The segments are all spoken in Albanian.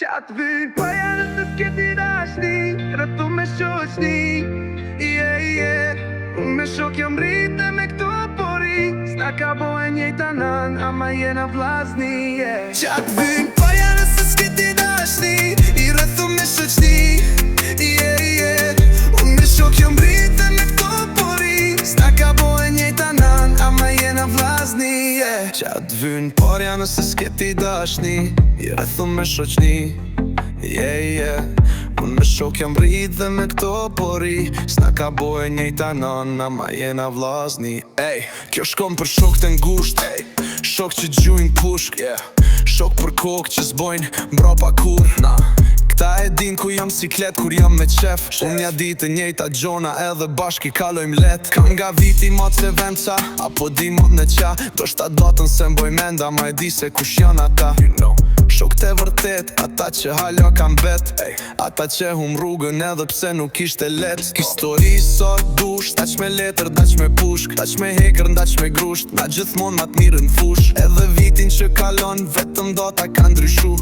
Qatë vynë paja nëse s'keti dashni, rëthu me shoqni. Unë me shok jam rritë me këto pori, s'na ka bo e njejta nan, ama jena vllazni. Qatë vynë paja nëse s'keti dashni, i rëthu me shoqni. Unë me shok jam rritë me këto pori, s'na ka bo e njejta nan, ama jena vllazni. Qatë vynë paja nëse s'keti dashni, i rëthu me shoqni. Unë me shok jam rrit dhe me këto pori, s'na ka bo e njejta nan, ama jena vllazni. Kjo shkon për shok të ngusht, shok që gjujnë pushk, shok për kokë që s'bojnë mbrapa kur. Këta e din ku jam siklet kur jam me qef, unë ja di të njejta gjona edhe bashki kalojmë let. Kam nga viti mot se venca, apo di mot në qa, do shta datën se mboj menda, ma e di se kush janë ata. Shok të vërtet, ata që halja kam bet, ata që hum rrugën edhe pse nuk ishte let. Histori sot dush, daq me letër, daq me pushk, daq me hekër, daq me grusht, na gjithmon ma t'mirën fush. Edhe vitin që kalon, vetëm data ka ndryshu,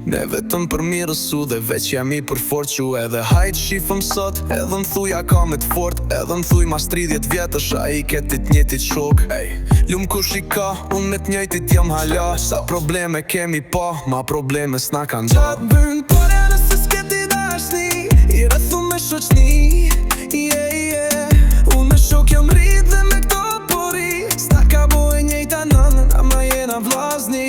ne vetëm për mirësu dhe veç jam i për forqu. Edhe hajt shifëm sot, edhe m'thuja ka me t'fort, edhe m'thuj mas 30 vjetësh, a i ketit njëtit shok. Lumë kush i ka, unë me t'njëjtit jam hala, sa probleme kemi pa, ma probleme s'na kanë da. Qatë vynë pare nëse s'keti dashni, i rëthu me shoqni. Unë me shok jam rrit dhe me këto pori, s'na ka bo e njejta nanën, ama jena vllazni.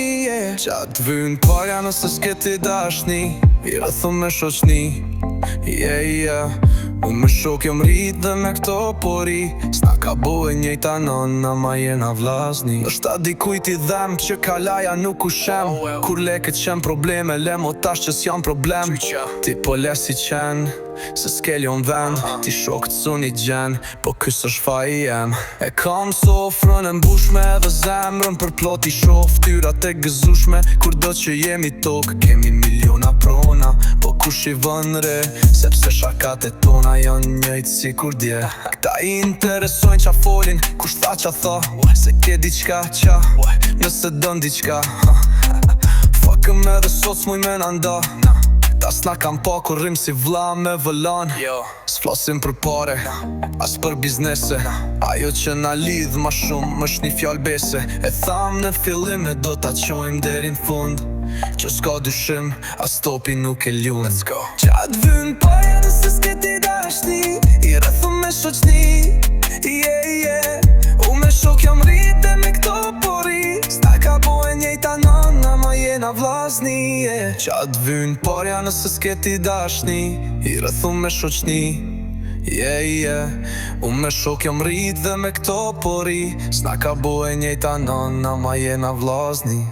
Qatë vynë pare nëse s'keti dashni, i rëthu me shoqni. Unë me shok jam rrit dhe me këto pori, s'na ka bo e njejta nan, ama jena vllazni. Nështë dikujt i dhem që kalaja nuk u shem, kur leket qen probleme, le mo tash që s'jan problem. Ti po le si qen, se s'keljon vend, ti shok t'sun i gjen, po kys është faji jem. E kam sofrën e mbushme edhe zemrën për plot i shof, tyrat e gëzushme, kur do që jemi tok, kemi miliona prona, po kush i vën re, sepse shakat e tona janë njëjtë si kur dje. Këta i interesojnë qa folin, kush tha qa tha, se ke diqka qa, nëse dën diqka. Fuckëm edhe sot s'muj me nanda, ta s'na kam pa kur rrim si vlla me vëllan. S'flasim për pare, as për biznese, ajo që na lidh ma shumë është një fjall bese. E tham në fillim e do ta qojmë deri n'fund, që s'ka dyshim, as topi nuk e ljun. Qatë vynë paja nëse s'keti dashni, i rëthu me shoqni. Unë me shok jam rrit dhe me këto pori, s'na ka bo e njejta nan, ama jena vllazni. Qatë vynë paja nëse s'keti dashni, i rëthu me shoqni. Unë me shok jam rrit dhe me këto pori, s'na ka bo e njejta nan, ama jena vllazni.